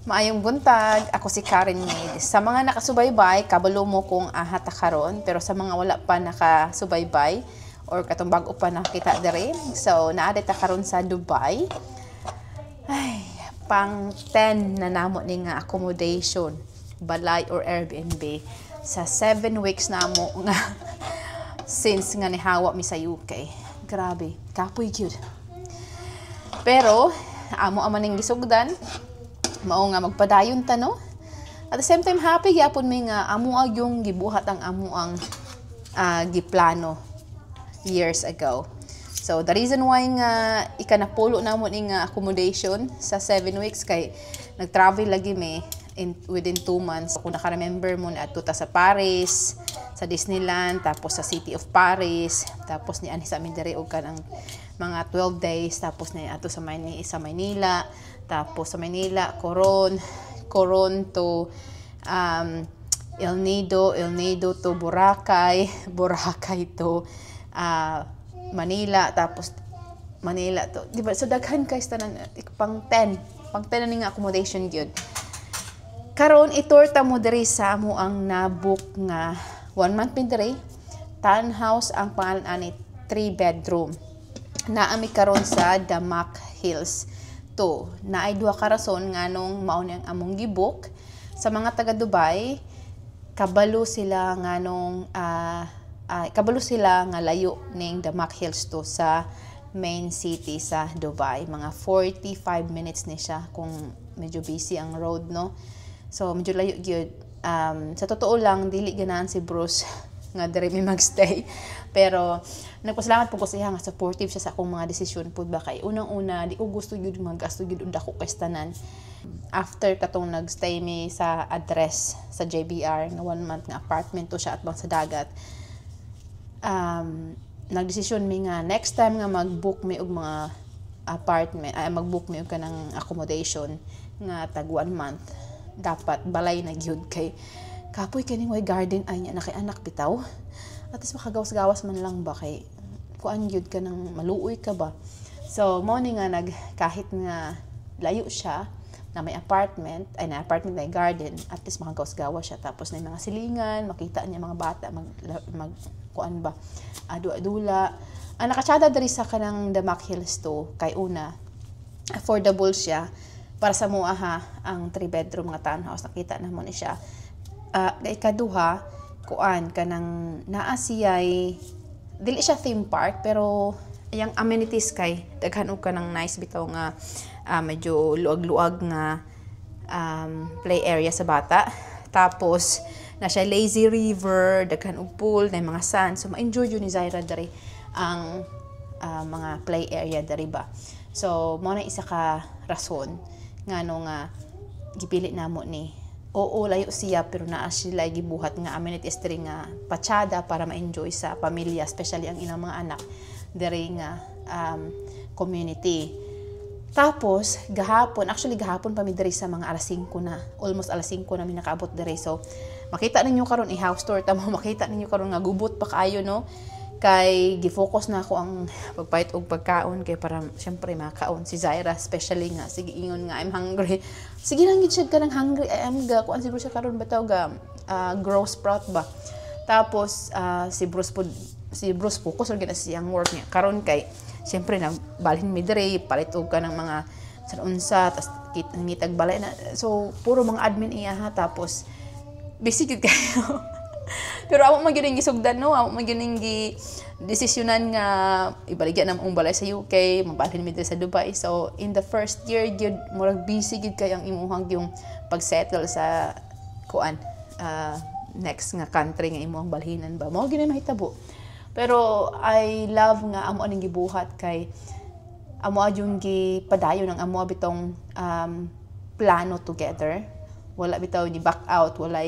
Maayong buntag, ako si Karen Maid. Sa mga nakasubaybay, kabalo mo kung ahata karon, pero sa mga wala pa nakasubaybay or katong bago pa nakita dere, so naadit ta karon sa Dubai. Ay, pang 10 na namo ni nga accommodation, balay or Airbnb sa 7 weeks na mo nga since nga nihawa mi sa UK. Grabe, kapoy gyud. Pero amo ning gisugdan mao nga magpadayon ta no. At the same time happy gyapon mi nga amo yung gibuhat ang amo ang giplano years ago. So the reason why nga ikanapulo namo ning accommodation sa 7 weeks kay nag-travel lagi mi within 2 months. Kung naka-remember mo na ato ta sa Paris, sa Disneyland, tapos sa City of Paris, tapos ni ani sa amin diri og kanang mga 12 days, tapos ni ato sa Maynila, tapos sa Manila, Coron to El Nido to Boracay, Boracay to Manila, tapos Manila to, di ba? So daghan kay tanan pang 10 na ning accommodation gyud. Karon itur ta mo diri sa amo ang nabook nga 1 month pin diri. Townhouse ang pangalan ani, 3 bedroom. Naami karon sa Damac Hills. To, naay duha ka rason nganong mao ni ang among gibook. Sa mga taga Dubai, kabalo sila nganong kabalo sila nga layo ning Damac Hills to sa main city sa Dubai. Mga 45 minutes ni siya kung medyo busy ang road, no. So medyo layo gyud. Sa totoo lang dili ganahan si Bruce nga diri mi magstay, pero nagpasalamat po ko sa iya nga supportive siya sa akong mga desisyon pud ba kay unang-una di ko gusto gyud magasto gyud und ako kay tanan. After katong nagstay mi sa address sa JBR nga 1 month nga apartment to siya at bang sa dagat, nagdesisyon mi nga next time nga mag-book mi og mga apartment, mag-book mi og kanang accommodation nga tag 1 month, dapat balay na gyud kay kapoy kaning way garden ay niya na kay anak bitaw. At least makagawas-gawas man lang ba kay kuan gyud ka nang maluoy ka ba. So mo ni nga kahit nga layo siya na may apartment, ay na apartment na garden, at least makagawas-gawas siya, tapos na mga silingan, makita niya mga bata mag kuan ba adula. Ang nakatsada diri sa kanang Damac Hills to kay una affordable siya para sa mua ang 3 bedroom nga townhouse, nakita na mo ni siya. Ikaduha, kuan kanang naa siyay dili siya theme park pero yang amenities kay daghan og kanang nice bitaw nga medyo luag-luag nga play area sa bata. Tapos na siya lazy river, daghan og pool, na mga sand, so ma-enjoy yun ni Zaira dari ang mga play area dari ba. So mo na isa ka rason ngano nga gipili namo ni. Oo, layo siya pero naa sila gibuhat nga amenities diri nga patsada para ma-enjoy sa pamilya, especially ang ilang mga anak diri nga community. Tapos gahapon pa mi diri sa mga alas 5 na, almost alas 5 na mi nakaabot diri. So makita ninyo karon i-house tour ta mo, makita ninyo karon nga gubot pa kaayo, no. Kay gifocus na ako ang pagpait og pagkaon kay para syempre makaon si Zaira, especially nga sige ingon nga I'm hungry. Sige lang gid siya kanang hungry, I am ga kuan siguro siya karon bitaw ga grow sprout ba. Tapos si Bruce focus og gina siyang work niya karon kay syempre nagbalhin mi diri palit og kanang mga sanunsa tas ngitag balay na, so puro mga admin iya tapos busy gid kayo. Pero amo man gyud gisugdan, no, amo man gyud desisyonan nga ibaligya na ang balay sa UK, mabalhin mi sa Dubai. So in the first year gyud murag busy gyud kay ang imuhang yung pagsettle sa kuan next nga country nga imuhang balhinan ba, mao gyud mahitabo. Pero I love nga amo aning gibuhat kay amo yung gipadayon ng amo bitong plano together. Wala bitaw ni back out, wala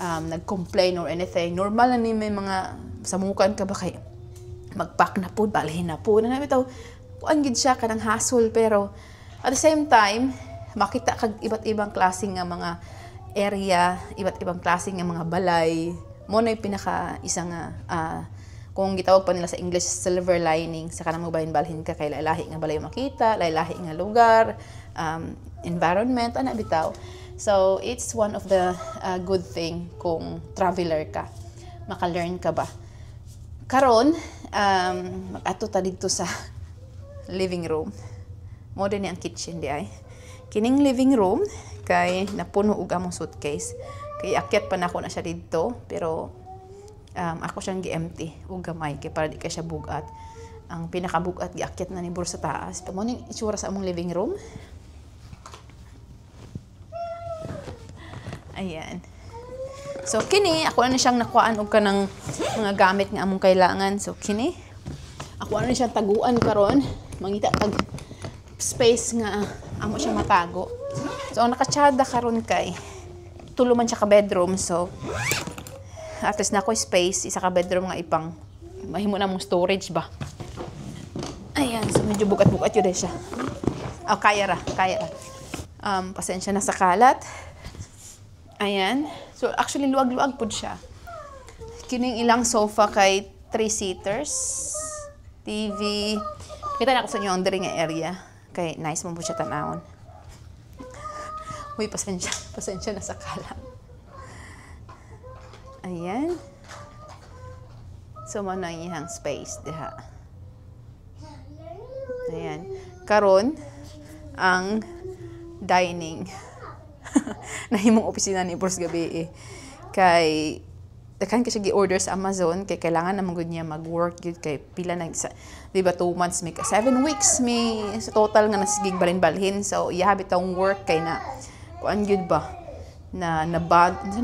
nag-complain or anything. Normal na ni may mga samukan ka ba kay magpack na po, balhin na po. Na bitaw, kuan gid siya kanang hassle, pero at the same time, makita kag iba't ibang klaseng nga mga area, iba't ibang klaseng nga mga balay. Mo na yung pinaka isang kung gitawag pa nila sa English silver lining sa kanang magbalhin-balhin ka kay lahi nga balay makita, lahi nga lugar, environment ana bitaw. So it's one of the good thing kung traveler ka, maka-learn ka ba. Karon mag-ato ta dito sa living room. Mo din ang kitchen di ay. Kining living room kay napuno og among suitcase. Kay akyat pa nako na siya dito pero ako siyang gi-empty og gamay kay para di ka siya bugat. Ang pinakabugat giakyat na ni bur sa taas. Mo ning itsura sa among living room. Ayan. So kini ako na siyang nakuan og kanang mga gamit nga among kailangan. So kini ako na siyang taguan karon. Mangita tag space nga amo siya matago. So ang nakatsada karon kay tulo man siya ka bedroom. So at least na ko space isa ka bedroom nga ipang mahimo na mong storage ba. Ayan, so medyo bugat-bugat yun siya. Oh, kaya ra. Pasensya na sa kalat. Ayan. So, actually, luwag-luwag po siya. Kining ilang sofa kay 3-seaters. TV. Kita na ko sa inyo ang diri nga area. Kay nice mo po siya tanawon. Uy, pasensya. Pasensya na sa kalat. Ayan. So, man ang iyang space. Diha. Ayan. Karon ang dining. Nahimong opisina ni Boss gabi kay dakan kasi gi-order sa Amazon kay kailangan na magud niya mag-work gud kay pila na di ba 2 months may 7 weeks may sa total nga nasigig balhin so iya bitong work kay na kuan gud ba na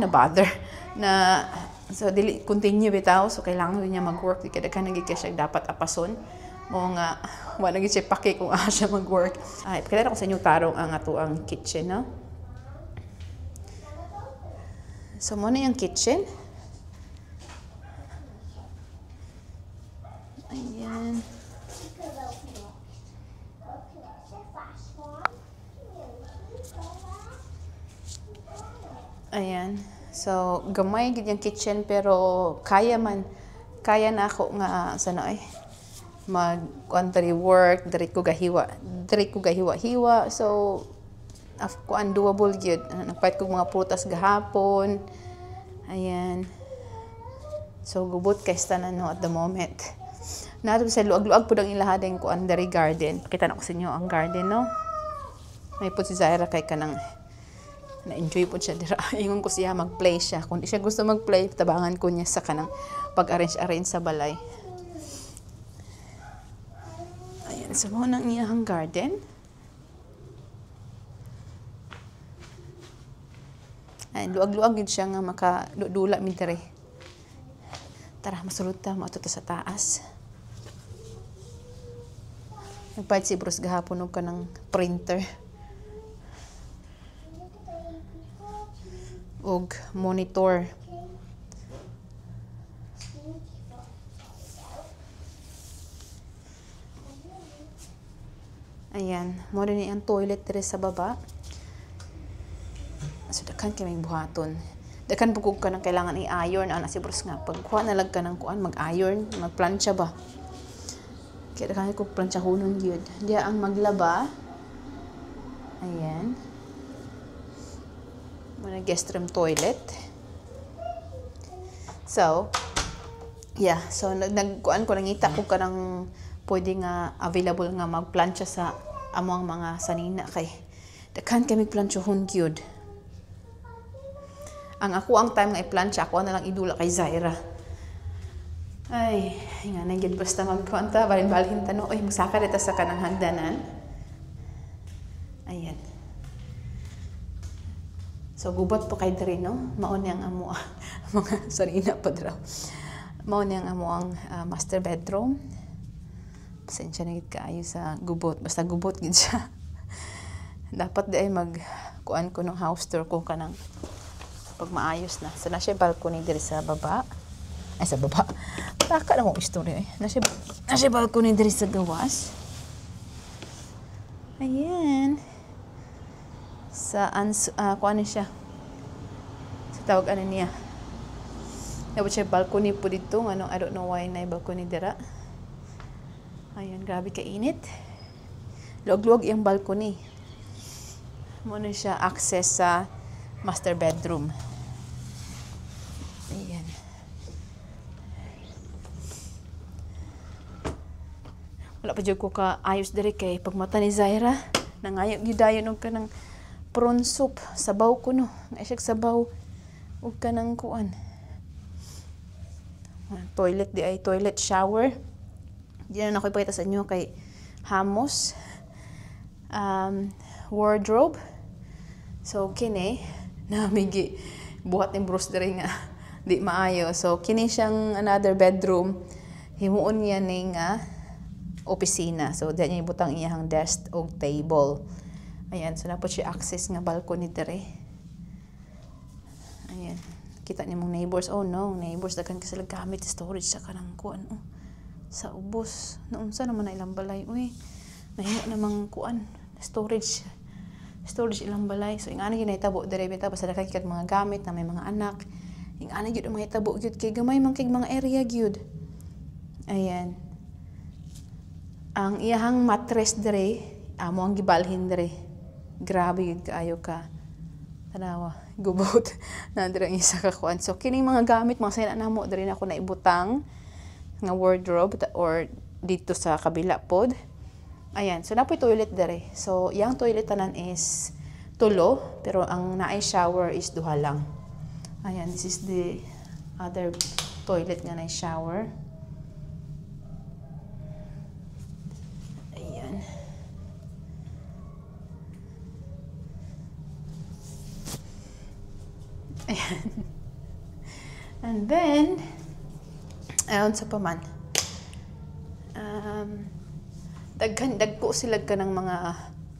bother na so dili continue bitaw so kailangan niya mag-work kay dakan nagig siya dapat apason mo nga wala gid siya pake kung siya mag-work ay pakita ko sa inyo tarong ang ato ang kitchen no. So, muna yung kitchen. Ayan. Ayan. So, gamay gid yung kitchen pero kaya na ako nga sana ay mag-country work, diri ko gahiwa-hiwa. So, kuan doable gyud nagpait kog mga prutas gahapon ayan so gubot kay tanan no at the moment nato sa luag-luag pud ang ilahadeng kuan diri garden pakita na ko sa inyo ang garden no may pud si Zaira kay kanang na-enjoy pud siya dira ingon ko siya mag-play siya kung di siya gusto mag-play tabangan ko niya sa kanang pag-arrange sa balay ayan so mo nang iyang garden. Ay, luag-luag yun siya nga makadula min diri. Tara, masulod ta, maato ta sa taas. Nagpahit si Bruce gahapon og kanang printer. Og monitor. Ayan, mo rin ang toilet diri sa baba. So, dakan kay may buhaton. Dakan pugog ka ng kailangan i-iron. Ana si Bruce nga, pagkuha na lang ka ng kuan, mag-iron, mag-plancha ba. Kaya dakan ko plancha hunon yun. Diya ang maglaba. Ayan. Muna guest room toilet. So, yeah. So, nagkuan ko, nangita ko ka ng pwede nga available nga mag-plancha sa among mga sanina kay dakan kay mag-planchahon gyud. Ang ako time nga i-plancha, ako na lang idula kay Zaira. Ay, nga nang gid basta magkuanta, balin-balhin tano, oy musaka dito sa kanang hagdanan. Ayan. So gubot po kay diri no, mao ni ang amo mga sarina pa draw. Mao ni ang amo ang master bedroom. Pasensya na gid kaayo sa gubot, basta gubot gid siya. Dapat di ay mag kuan ko ng house tour ko kanang pag maayos na. So, nasa balcony diri sa baba. Ay, sa baba. Taka lang akong istorya eh. Nasa balcony diri sa gawas. Ayan. Kuha siya. Sa tawag ano niya. Dapat siya balcony po dito. I don't know why na balcony dira. Ayan, grabe kainit. Luwag-luwag yung balcony. Muna siya access sa master bedroom. Ayan. Wala pa dyan ko ka ayos diri kay pagmata ni Zaira. Nangayo gidayon og kanang prawn soup. Sabaw ko no. Naisyak sabaw. Og kanang kuan. Toilet di ay toilet shower. Diyan na ako ipakita sa inyo kay hamos. Wardrobe. So kini namigi buhat ni Bruce diri nga di maayo. So kini siyang another bedroom. Himuon niya ni nga opisina. So diyan niya ibutang iyang desk o table. Ayan, so napot siya access nga balcony diri. Ayan. Kita ni mong neighbors. Oh no, neighbors daghan ka sila gamit storage sa kanang kuan sa ubos. Naunsa naman na ilang balay. Uy, nahimo namang kuan storage ilang balay. So ingani gyud nahitabo diri bitaw basta daghan kay mga gamit na may mga anak. Ingani gyud mga hitabo gyud kay gamay man kay mga area gyud. Ayan. Ang iyahang mattress diri amo ang gibalhin diri. Grabe gyud kaayo ka. Tanawa, gubot na diri ang isa ka kuan. So kining mga gamit mga sayna namo diri na ako naibutang nga wardrobe or dito sa kabila pod. Ayan, so napoy toilet dere. So, yang toilet tanan is tulo, pero ang naay shower is duha lang. Ayan, this is the other toilet nga naay shower. Ayan. Ayan. And then, ayun sa paman. Dagko sila ka ng mga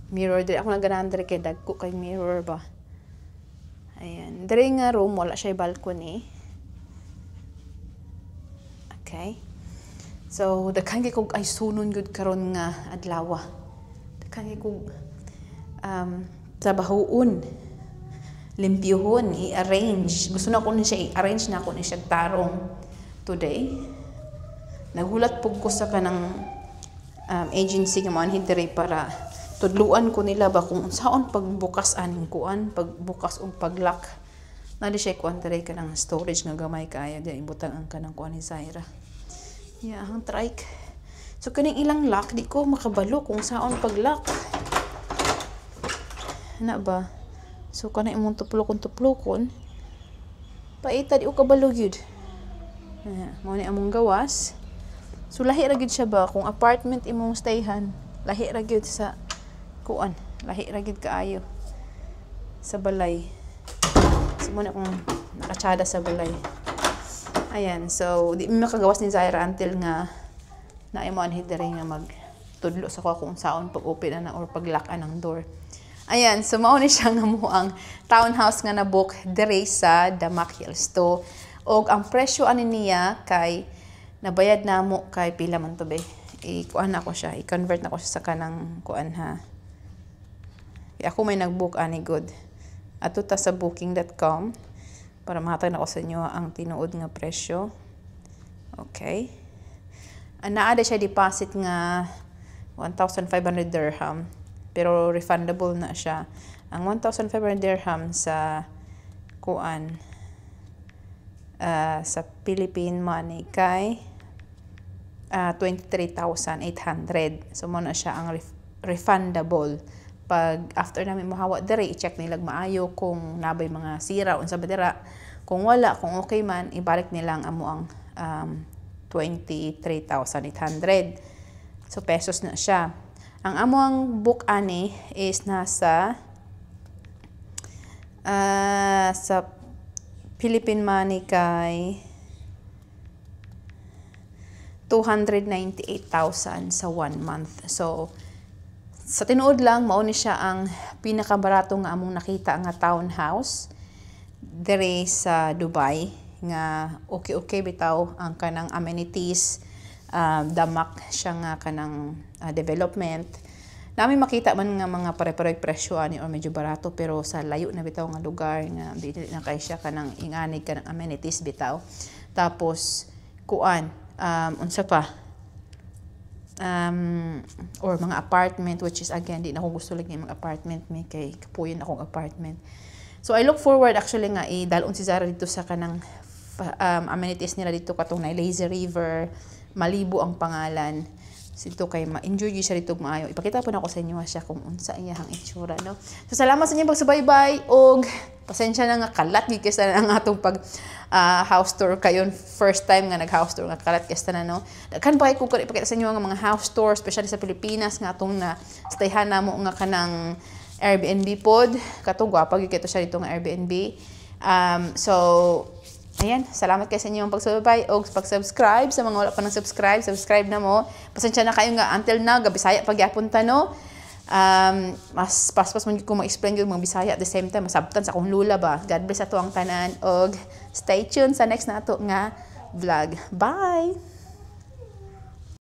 mirror diri. Ako naganahan diri kay dagko kay mirror ba. Ayan. Diri nga room wala siya balcony. Okay. So daghan kay kog ay sunon gud karon nga adlaw. Daghan kay kog trabahoon. Limpyuhon, i-arrange. Gusto na ko ni siya i-arrange na ko ni siya tarong today. Nagulat pug ko sa kanang agency nga man diri para tudluan ko nila ba kung saon pagbukas aning kuan, pagbukas og paglock. Nali siya kuan diri kanang storage nga gamay kaya di ibutang ang kanang kuan ni Zaira. Yeah, ang trike. So kaning ilang lock di ko makabalo kung saon paglock. Na ba? So kana imong tuplokon paita di ko kabalo gyud. Mao ni among gawas. So lahi ra gyud siya ba kung apartment imong stayhan, lahi ra gyud sa kuan, lahi ra gyud kaayo sa balay. So muna kung nakatsada sa balay. Ayan, so di mi makagawas ni Zaira until nga naimon hidere nga magtudlo sa ko kung saon pag-open na or pag-lock ang door. Ayan, so mao ni siya nga mo ang townhouse nga na-book diri sa Damac Hills to. Og ang presyo ani niya kay nabayad na mo kay pila man to be. I-kuan na ko siya, i-convert na ko siya sa kanang kuan ha. Ako may nag-book ani good. Ato ta sa booking.com para mahatag na ko sa inyo ang tinuod nga presyo. Okay. Naa siya deposit nga 1,500 dirham. Pero refundable na siya. Ang 1,500 dirham sa kuan sa Philippine money kay 23,800. So mo na siya ang refundable. Pag after namin mahawa diri, i-check nila maayo kung nabay mga sira unsa ba dira. Kung wala, kung okay man, ibalik nila ang amo ang 23,800. So pesos na siya. Ang among book ani is nasa sa Philippine money kay 298,000 sa 1 month. So sa tinuod lang mao ni siya ang pinakabarato nga among nakita nga townhouse diri sa Dubai nga okay bitaw ang kanang amenities. Damak siya nga kanang development. Nami makita man nga mga pare-parehong presyo ani or medyo barato pero sa layo na bitaw nga lugar nga dili na kay siya kanang inganig kanang amenities bitaw. Tapos kuan unsa pa? or mga apartment, which is again di na ako gusto lagi mga apartment may kay kapuyon akong apartment. So I look forward actually nga dalon si Zara dito sa kanang amenities nila dito katong na lazy river, Malibu ang pangalan. Dito kay ma-enjoy gyud siya dito maayo. Ipakita po na ko sa inyo siya kung unsa iyang itsura, no. So salamat sa inyong pagsubaybay og pasensya na nga kalat gyud kaysa ang atong pag house tour kayon first time nga nag house tour nga kalat kaysa na, no. Daghan pa ko ipakita sa inyo nga mga house tour especially sa Pilipinas nga atong na stayhan namo nga kanang Airbnb pod. Katong gwapa gyud kay to siya dito nga Airbnb. So ayan, salamat kayo sa inyong pagsubaybay o pag-subscribe. Sa mga wala pa nang subscribe na mo. Pasensya na kayo nga until now, Bisaya pagyapunta, no? Mas paspas man ko ma-explain yung mga Bisaya at the same time, masabtan sa akong lula ba. God bless ato ang tanan. Og stay tuned sa next na ato nga vlog. Bye!